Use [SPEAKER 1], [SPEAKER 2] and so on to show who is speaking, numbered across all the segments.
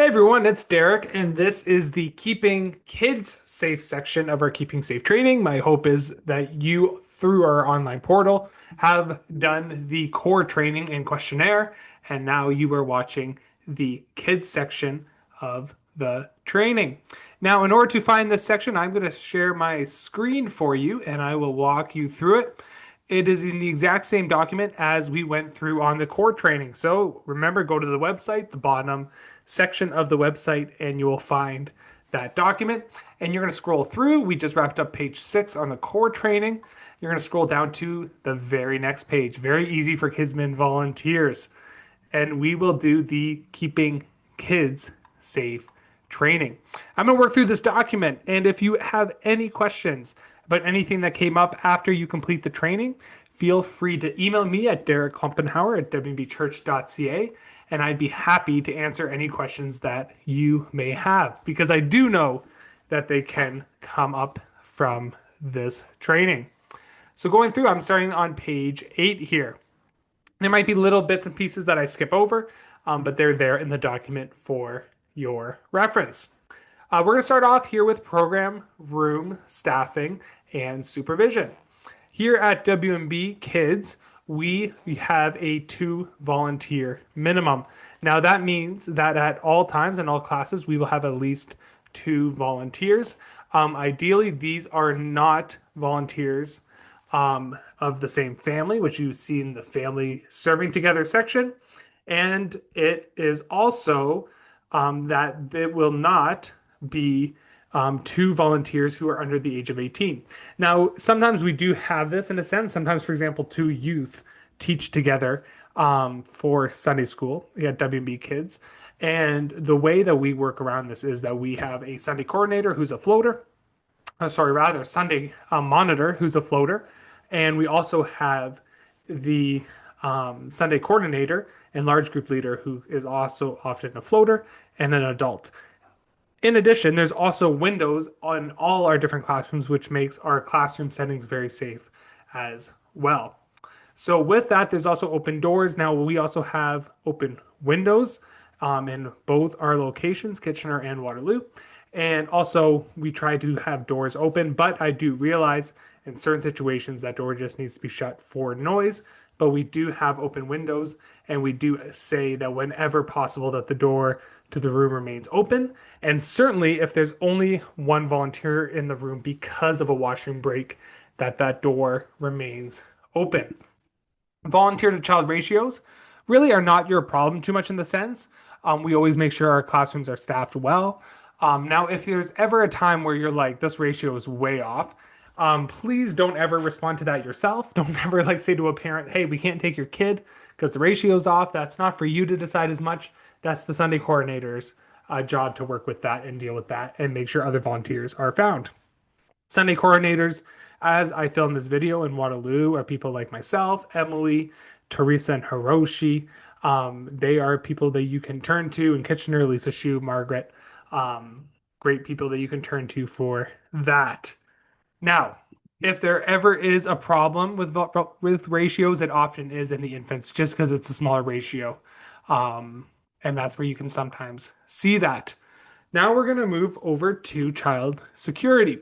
[SPEAKER 1] Hey everyone, it's Derek, and this is the Keeping Kids Safe section of our Keeping Safe training. My hope is that you, through our online portal, have done the core training and questionnaire, and now you are watching the kids section of the training. Now, in order to find this section, I'm going to share my screen for you, and I will walk you through it. It is in the exact same document as we went through on the core training. So remember, go to the website, the bottom section of the website, and you will find that document. And you're going to scroll through. We just wrapped up page 6 on the core training. You're going to scroll down to the very next page. Very easy for Kidsmen volunteers. And we will do the Keeping Kids Safe training. I'm going to work through this document, and if you have any questions about anything that came up after you complete the training, feel free to email me at derekklumpenhauer@wbchurch.ca, and I'd be happy to answer any questions that you may have, because I do know that they can come up from this training. So going through, I'm starting on page 8 here. There might be little bits and pieces that I skip over, but they're there in the document for your reference. We're going to start off here with program, room, staffing, and supervision. Here at WMB Kids, we have a 2 volunteer minimum. Now that means that at all times in all classes, we will have at least 2 volunteers. Ideally, these are not volunteers of the same family, which you see in the family serving together section. And it is also that it will not be 2 volunteers who are under the age of 18. Now, sometimes we do have this in a sense. Sometimes, for example, 2 youth teach together for Sunday school at WB Kids. And the way that we work around this is that we have a Sunday coordinator who's a floater. Sunday monitor who's a floater. And we also have the Sunday coordinator and large group leader who is also often a floater and an adult. In addition, there's also windows on all our different classrooms, which makes our classroom settings very safe as well. So with that, there's also open doors. Now we also have open windows in both our locations, Kitchener and Waterloo. And also we try to have doors open, but I do realize in certain situations that door just needs to be shut for noise. But we do have open windows, and we do say that whenever possible that the door to the room remains open. And certainly if there's only one volunteer in the room because of a washroom break, that door remains open. Volunteer to child ratios really are not your problem too much in the sense. We always make sure our classrooms are staffed well. Now, if there's ever a time where you're like, this ratio is way off, please don't ever respond to that yourself. Don't ever say to a parent, hey, we can't take your kid because the ratio's off. That's not for you to decide as much. That's the Sunday coordinator's job to work with that and deal with that and make sure other volunteers are found. Sunday coordinators, as I filmed this video in Waterloo, are people like myself, Emily, Teresa, and Hiroshi. They are people that you can turn to in Kitchener, Lisa Shu, Margaret. Great people that you can turn to for that. Now, if there ever is a problem with ratios, it often is in the infants, just because it's a smaller ratio. And that's where you can sometimes see that. Now we're going to move over to child security.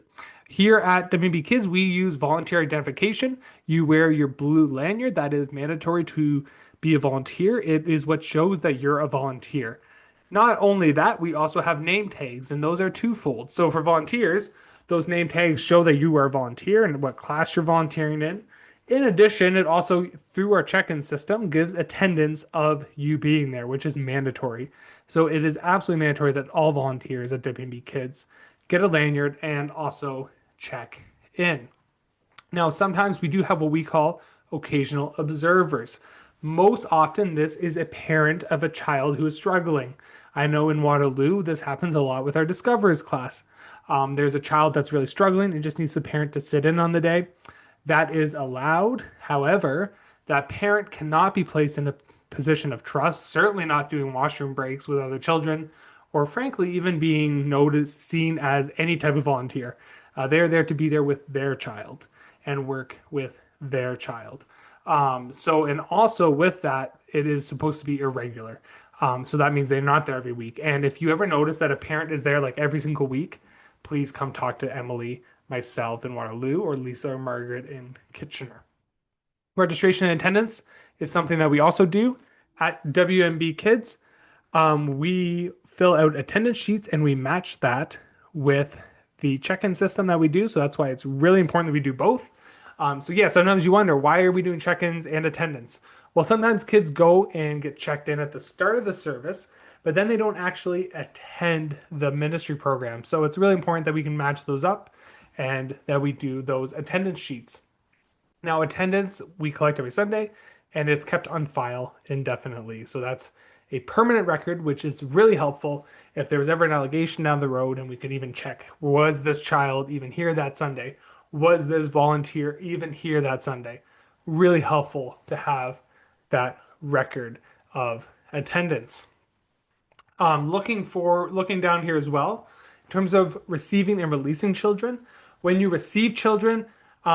[SPEAKER 1] Here at WB Kids, we use volunteer identification. You wear your blue lanyard. That is mandatory to be a volunteer. It is what shows that you're a volunteer. Not only that, we also have name tags, and those are twofold. So for volunteers, those name tags show that you are a volunteer and what class you're volunteering in. In addition, it also, through our check-in system, gives attendance of you being there, which is mandatory. So it is absolutely mandatory that all volunteers at WB Kids get a lanyard and also check in. Now, sometimes we do have what we call occasional observers. Most often, this is a parent of a child who is struggling. I know in Waterloo, this happens a lot with our Discoverers class. There's a child that's really struggling and just needs the parent to sit in on the day. That is allowed. However, that parent cannot be placed in a position of trust, certainly not doing washroom breaks with other children, or frankly, even being noticed, seen as any type of volunteer. They're there to be there with their child and work with their child. And also with that, it is supposed to be irregular. So that means they're not there every week. And if you ever notice that a parent is there like every single week, please come talk to Emily, myself in Waterloo, or Lisa or Margaret in Kitchener. Registration and attendance is something that we also do at WMB Kids. We fill out attendance sheets and we match that with the check-in system that we do. So that's why it's really important that we do both. So yeah, sometimes you wonder, why are we doing check-ins and attendance? Well, sometimes kids go and get checked in at the start of the service, but then they don't actually attend the ministry program. So it's really important that we can match those up and that we do those attendance sheets. Now, attendance we collect every Sunday and it's kept on file indefinitely. So that's a permanent record, which is really helpful if there was ever an allegation down the road, and we could even check, was this child even here that Sunday? Was this volunteer even here that Sunday? Really helpful to have that record of attendance. Looking down here as well, in terms of receiving and releasing children, when you receive children,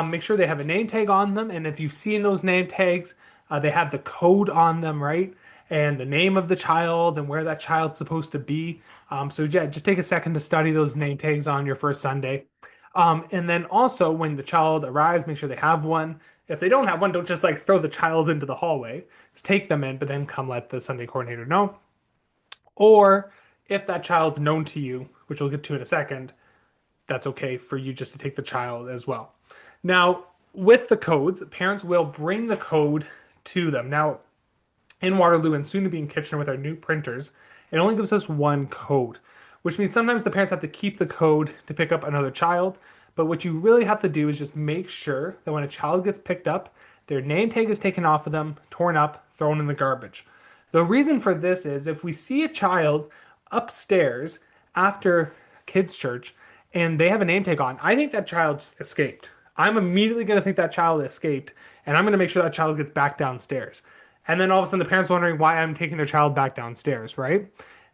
[SPEAKER 1] make sure they have a name tag on them. And if you've seen those name tags, they have the code on them, right? And the name of the child and where that child's supposed to be. So yeah, just take a second to study those name tags on your first Sunday. And then also when the child arrives, make sure they have one. If they don't have one, don't just like throw the child into the hallway. Just take them in, but then come let the Sunday coordinator know. Or if that child's known to you, which we'll get to in a second, that's okay for you just to take the child as well. Now, with the codes, parents will bring the code to them. Now, in Waterloo and soon to be in Kitchener with our new printers, it only gives us one code, which means sometimes the parents have to keep the code to pick up another child. But what you really have to do is just make sure that when a child gets picked up, their name tag is taken off of them, torn up, thrown in the garbage. The reason for this is if we see a child upstairs after kids' church and they have a name tag on, I think that child escaped. I'm immediately going to think that child escaped, and I'm going to make sure that child gets back downstairs. And then all of a sudden, the parents wondering why I'm taking their child back downstairs, right?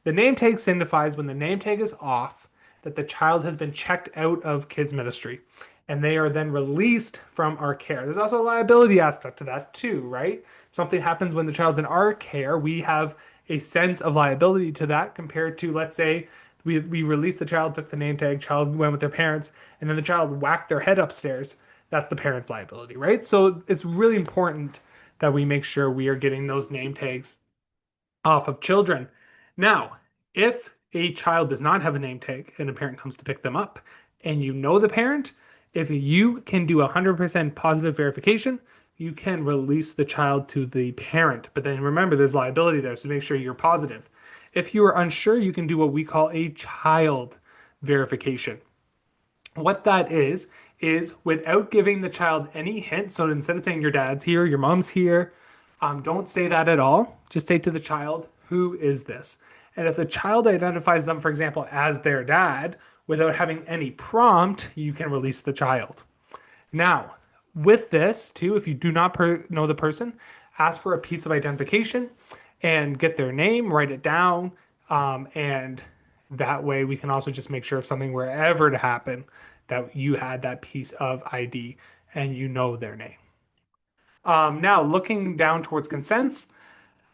[SPEAKER 1] The name tag signifies when the name tag is off that the child has been checked out of kids ministry and they are then released from our care. There's also a liability aspect to that too, right? If something happens when the child's in our care, we have a sense of liability to that compared to, let's say, we released the child, took the name tag, child went with their parents, and then the child whacked their head upstairs. That's the parent's liability, right? So it's really important that we make sure we are getting those name tags off of children. Now, if a child does not have a name tag and a parent comes to pick them up and you know the parent, if you can do 100% positive verification, you can release the child to the parent. But then remember, there's liability there, so make sure you're positive. If you are unsure, you can do what we call a child verification. What that is without giving the child any hint. So instead of saying your dad's here, your mom's here, don't say that at all. Just say to the child, who is this? And if the child identifies them, for example, as their dad, without having any prompt, you can release the child. Now, with this, too, if you do not know the person, ask for a piece of identification and get their name, write it down, and that way we can also just make sure if something were ever to happen, that you had that piece of ID and you know their name. Now, looking down towards consents,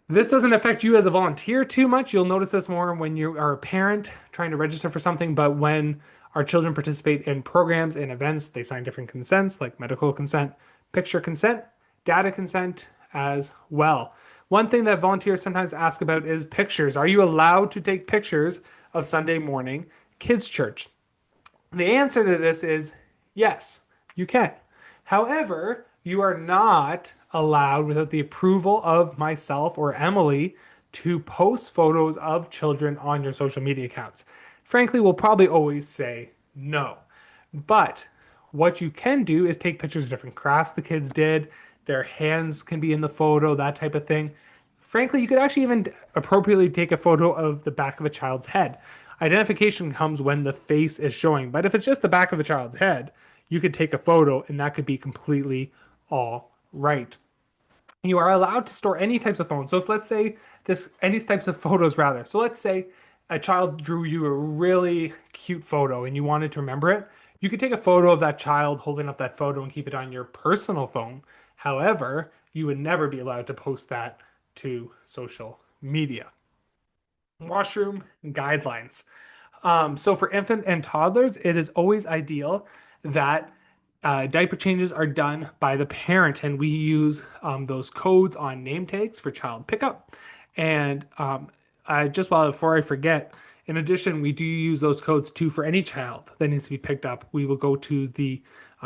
[SPEAKER 1] this doesn't affect you as a volunteer too much. You'll notice this more when you are a parent trying to register for something, but when our children participate in programs and events, they sign different consents like medical consent, picture consent, data consent as well. One thing that volunteers sometimes ask about is pictures. Are you allowed to take pictures of Sunday morning kids' church? The answer to this is yes, you can. However, you are not allowed without the approval of myself or Emily to post photos of children on your social media accounts. Frankly, we'll probably always say no. But what you can do is take pictures of different crafts the kids did. Their hands can be in the photo, that type of thing. Frankly, you could actually even appropriately take a photo of the back of a child's head. Identification comes when the face is showing, but if it's just the back of the child's head, you could take a photo and that could be completely all right. You are allowed to store any types of phones. So if let's say any types of photos rather. So let's say a child drew you a really cute photo and you wanted to remember it. You could take a photo of that child holding up that photo and keep it on your personal phone. However, you would never be allowed to post that to social media. Washroom guidelines. So for infant and toddlers, it is always ideal that diaper changes are done by the parent, and we use those codes on name tags for child pickup. And just before I forget, in addition, we do use those codes too for any child that needs to be picked up. We will go to the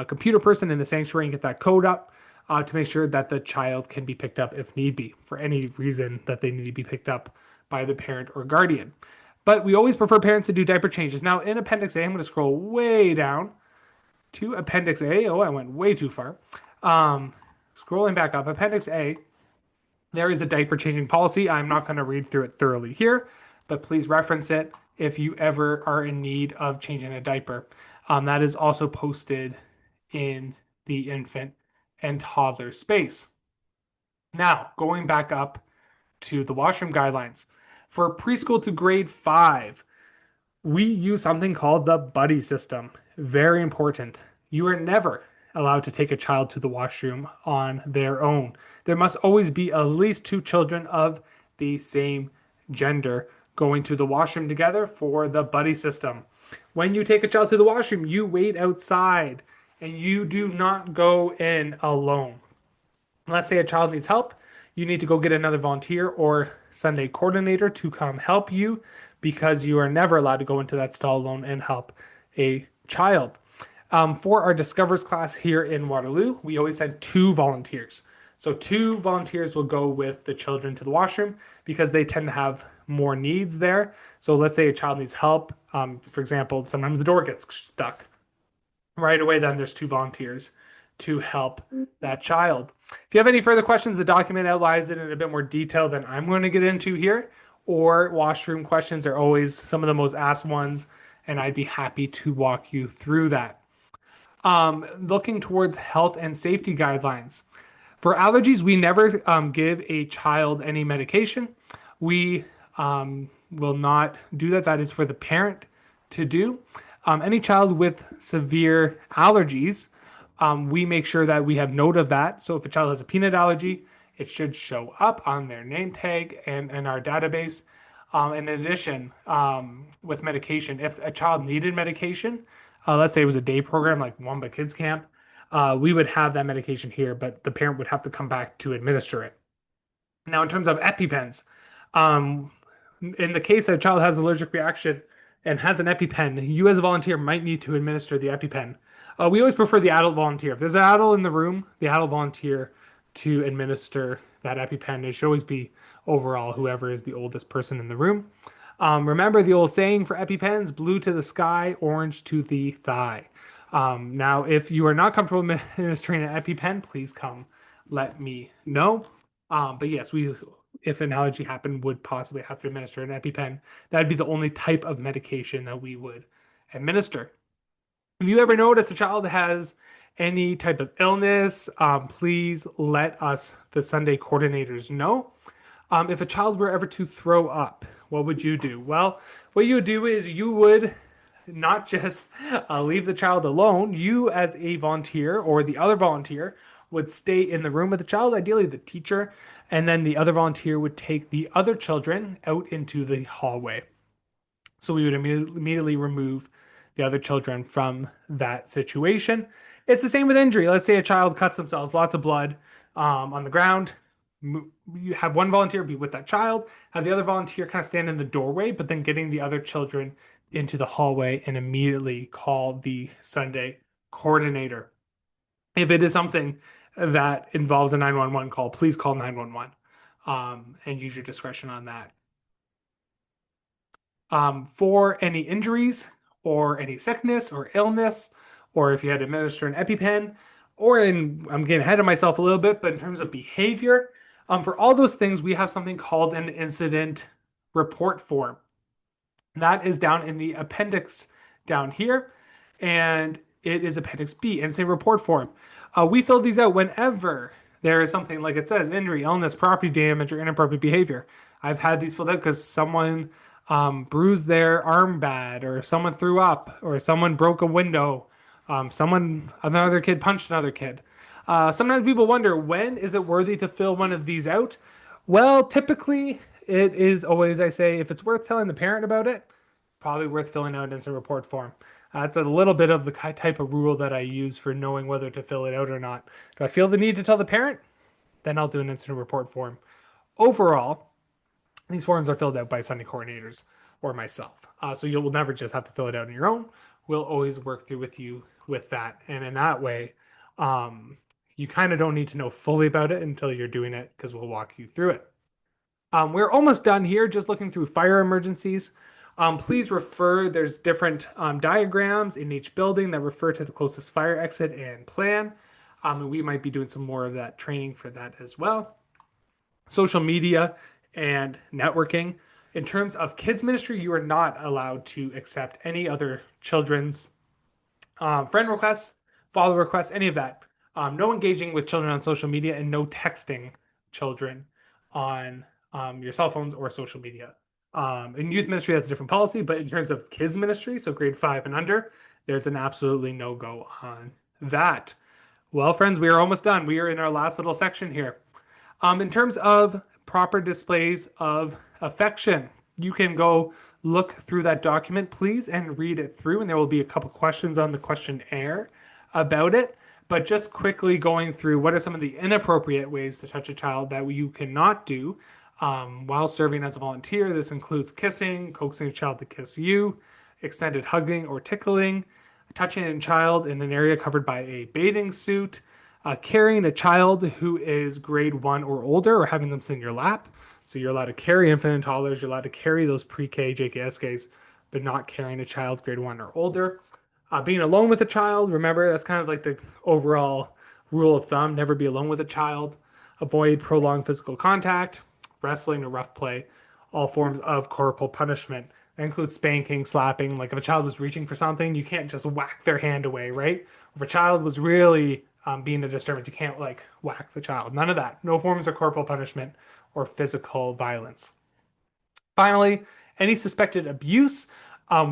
[SPEAKER 1] computer person in the sanctuary and get that code up to make sure that the child can be picked up if need be for any reason that they need to be picked up by the parent or guardian. But we always prefer parents to do diaper changes. Now, in Appendix A, I'm going to scroll way down to Appendix A. Oh, I went way too far. Scrolling back up, Appendix A, there is a diaper changing policy. I'm not going to read through it thoroughly here, but please reference it if you ever are in need of changing a diaper. That is also posted in the infant and toddler space. Now, going back up to the washroom guidelines. For preschool to grade 5, we use something called the buddy system. Very important. You are never allowed to take a child to the washroom on their own. There must always be at least 2 children of the same gender going to the washroom together for the buddy system. When you take a child to the washroom, you wait outside and you do not go in alone. Let's say a child needs help, you need to go get another volunteer or Sunday coordinator to come help you because you are never allowed to go into that stall alone and help a child. For our Discovers class here in Waterloo, we always send 2 volunteers. So 2 volunteers will go with the children to the washroom because they tend to have more needs there. So let's say a child needs help. For example, sometimes the door gets stuck. Right away, then there's 2 volunteers to help that child. If you have any further questions, the document outlines it in a bit more detail than I'm going to get into here, or washroom questions are always some of the most asked ones, and I'd be happy to walk you through that. Looking towards health and safety guidelines. For allergies, we never give a child any medication. We will not do that. That is for the parent to do. Any child with severe allergies, we make sure that we have note of that. So if a child has a peanut allergy, it should show up on their name tag and in our database. In addition, with medication, if a child needed medication, let's say it was a day program like Wamba Kids Camp, we would have that medication here, but the parent would have to come back to administer it. Now, in terms of EpiPens, in the case that a child has an allergic reaction and has an EpiPen, you as a volunteer might need to administer the EpiPen. We always prefer the adult volunteer. If there's an adult in the room, the adult volunteer to administer that EpiPen. It should always be overall whoever is the oldest person in the room. Remember the old saying for EpiPens, blue to the sky, orange to the thigh. Now, if you are not comfortable administering an EpiPen, please come let me know. But yes, if an allergy happened, would possibly have to administer an EpiPen. That'd be the only type of medication that we would administer. If you ever notice a child has any type of illness, please let us, the Sunday coordinators, know. If a child were ever to throw up, what would you do? Well, what you would do is you would not just leave the child alone. You, as a volunteer or the other volunteer, would stay in the room with the child, ideally the teacher, and then the other volunteer would take the other children out into the hallway. So we would immediately remove the other children from that situation. It's the same with injury. Let's say a child cuts themselves, lots of blood on the ground. You have one volunteer be with that child, have the other volunteer kind of stand in the doorway, but then getting the other children into the hallway and immediately call the Sunday coordinator. If it is something that involves a 911 call, please call 911 and use your discretion on that. For any injuries or any sickness or illness, or if you had to administer an EpiPen, I'm getting ahead of myself a little bit, but in terms of behavior, for all those things, we have something called an incident report form. That is down in the appendix down here, and it is Appendix B, incident report form. We fill these out whenever there is something like it says, injury, illness, property damage, or inappropriate behavior. I've had these filled out because someone bruised their arm bad, or someone threw up, or someone broke a window, another kid punched another kid. Sometimes people wonder, when is it worthy to fill one of these out? Well, typically, it is always, I say, if it's worth telling the parent about it, probably worth filling out an instant report form. That's a little bit of the type of rule that I use for knowing whether to fill it out or not. Do I feel the need to tell the parent? Then I'll do an incident report form. Overall, these forms are filled out by Sunday coordinators or myself. So you will never just have to fill it out on your own. We'll always work through with you with that. And in that way, you kind of don't need to know fully about it until you're doing it because we'll walk you through it. We're almost done here, just looking through fire emergencies. Please refer, there's different diagrams in each building that refer to the closest fire exit and plan. And we might be doing some more of that training for that as well. Social media and networking. In terms of kids ministry, you are not allowed to accept any other children's friend requests, follow requests, any of that. No engaging with children on social media and no texting children on your cell phones or social media. In youth ministry, that's a different policy, but in terms of kids ministry, so grade 5 and under, there's an absolutely no-go on that. Well, friends, we are almost done. We are in our last little section here. In terms of proper displays of affection, you can go look through that document, please, and read it through, and there will be a couple questions on the questionnaire about it. But just quickly going through what are some of the inappropriate ways to touch a child that you cannot do while serving as a volunteer. This includes kissing, coaxing a child to kiss you, extended hugging or tickling, touching a child in an area covered by a bathing suit, carrying a child who is grade 1 or older or having them sit in your lap. So you're allowed to carry infant and toddlers, you're allowed to carry those pre-K, JKSKs, but not carrying a child grade 1 or older. Being alone with a child, remember, that's kind of like the overall rule of thumb. Never be alone with a child. Avoid prolonged physical contact, wrestling or rough play, all forms of corporal punishment. That includes spanking, slapping. Like if a child was reaching for something, you can't just whack their hand away, right? If a child was really being a disturbance, you can't like whack the child. None of that. No forms of corporal punishment or physical violence. Finally, any suspected abuse.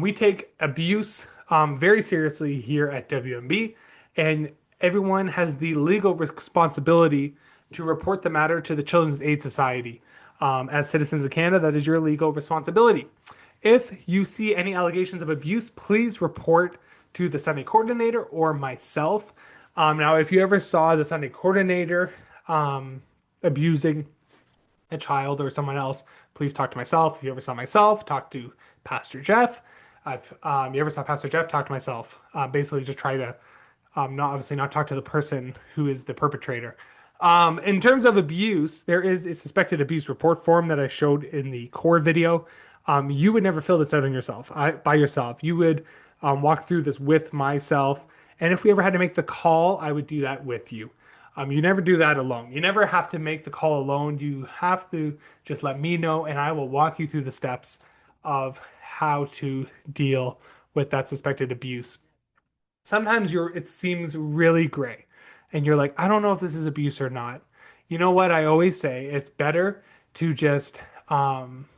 [SPEAKER 1] We take abuse very seriously here at WMB, and everyone has the legal responsibility to report the matter to the Children's Aid Society. As citizens of Canada, that is your legal responsibility. If you see any allegations of abuse, please report to the Sunday coordinator or myself. Now, if you ever saw the Sunday coordinator abusing a child or someone else, please talk to myself. If you ever saw myself, talk to Pastor Jeff. If you ever saw Pastor Jeff, talk to myself. Basically, just try to not talk to the person who is the perpetrator. In terms of abuse, there is a suspected abuse report form that I showed in the core video. You would never fill this out on yourself, by yourself. You would walk through this with myself. And if we ever had to make the call, I would do that with you. You never do that alone. You never have to make the call alone. You have to just let me know, and I will walk you through the steps of how to deal with that suspected abuse. Sometimes it seems really gray, and you're like, I don't know if this is abuse or not. You know what? I always say it's better to just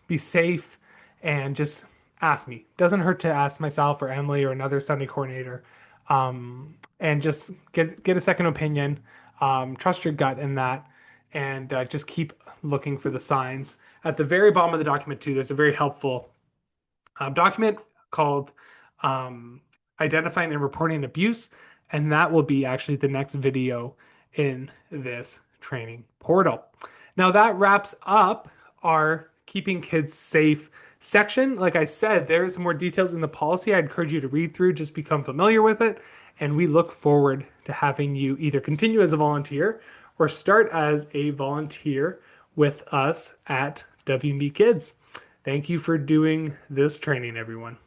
[SPEAKER 1] be safe and just ask me. Doesn't hurt to ask myself or Emily or another Sunday coordinator, and just get a second opinion. Trust your gut in that, and just keep looking for the signs. At the very bottom of the document too, there's a very helpful document called Identifying and Reporting Abuse, and that will be actually the next video in this training portal. Now that wraps up our Keeping Kids Safe section. Like I said, there are some more details in the policy. I encourage you to read through, just become familiar with it. And we look forward to having you either continue as a volunteer or start as a volunteer with us at WMB Kids. Thank you for doing this training, everyone.